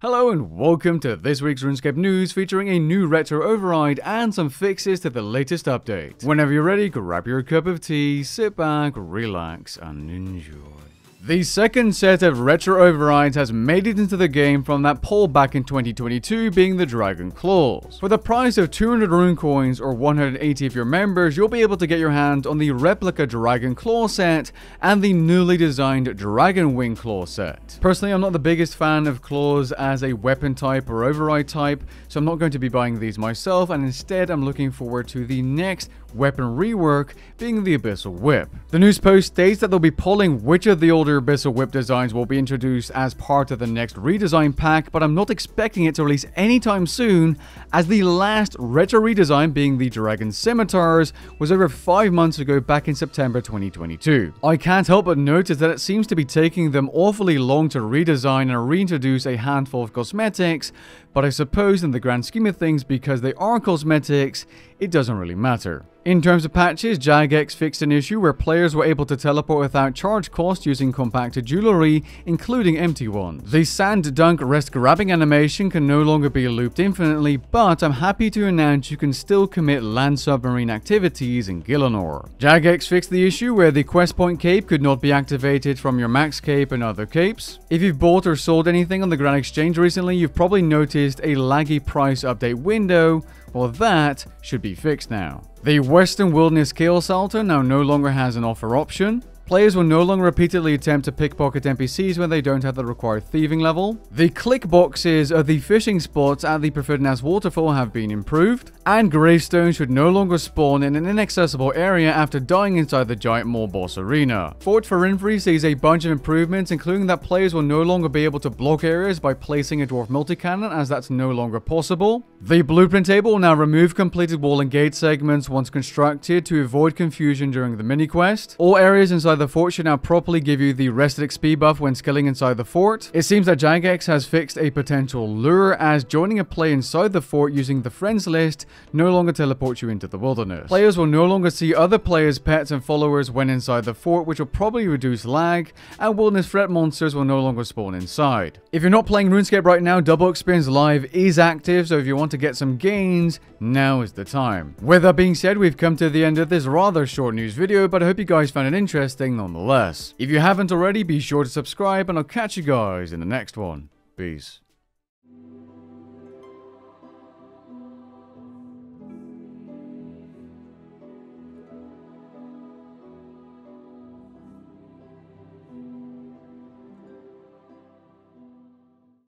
Hello and welcome to this week's RuneScape news featuring a new retro override and some fixes to the latest update. Whenever you're ready, grab your cup of tea, sit back, relax and enjoy. The second set of retro overrides has made it into the game from that poll back in 2022, being the Dragon Claws. For the price of 200 rune coins or 180 of your members, you'll be able to get your hand on the replica Dragon Claw set and the newly designed Dragon Wing Claw set. Personally, I'm not the biggest fan of claws as a weapon type or override type, so I'm not going to be buying these myself, and instead I'm looking forward to the next weapon rework, being the Abyssal Whip. The news post states that they'll be polling which of the older Abyssal Whip designs will be introduced as part of the next redesign pack, but I'm not expecting it to release anytime soon, as the last retro redesign, being the Dragon Scimitars, was over 5 months ago back in September 2022. I can't help but notice that it seems to be taking them awfully long to redesign and reintroduce a handful of cosmetics, but I suppose in the grand scheme of things, because they are cosmetics, it doesn't really matter. In terms of patches, Jagex fixed an issue where players were able to teleport without charge cost using compacted jewelry, including empty ones. The Sand Dunk Rest Grabbing animation can no longer be looped infinitely, but I'm happy to announce you can still commit land submarine activities in Gielinor. Jagex fixed the issue where the quest point cape could not be activated from your max cape and other capes. If you've bought or sold anything on the Grand Exchange recently, you've probably noticed a laggy price update window. Well, that should be fixed now. The Western Wilderness Chaos Altar now no longer has an offer option. Players will no longer repeatedly attempt to pickpocket NPCs when they don't have the required thieving level. The click boxes of the fishing spots at the Preferredness Waterfall have been improved. And gravestones should no longer spawn in an inaccessible area after dying inside the Giant Maw boss arena. Fort Forinthry sees a bunch of improvements, including that players will no longer be able to block areas by placing a dwarf multi-cannon, as that's no longer possible. The blueprint table will now remove completed wall and gate segments once constructed to avoid confusion during the mini-quest. All areas inside the fort should now properly give you the rested XP buff when skilling inside the fort. It seems that Jagex has fixed a potential lure, as joining a play inside the fort using the friends list no longer teleports you into the wilderness. Players will no longer see other players' pets and followers when inside the fort, which will probably reduce lag, and wilderness threat monsters will no longer spawn inside. If you're not playing RuneScape right now, Double Experience Live is active, so if you want to get some gains, now is the time. With that being said, we've come to the end of this rather short news video, but I hope you guys found it interesting nonetheless. If you haven't already, be sure to subscribe, and I'll catch you guys in the next one. Peace.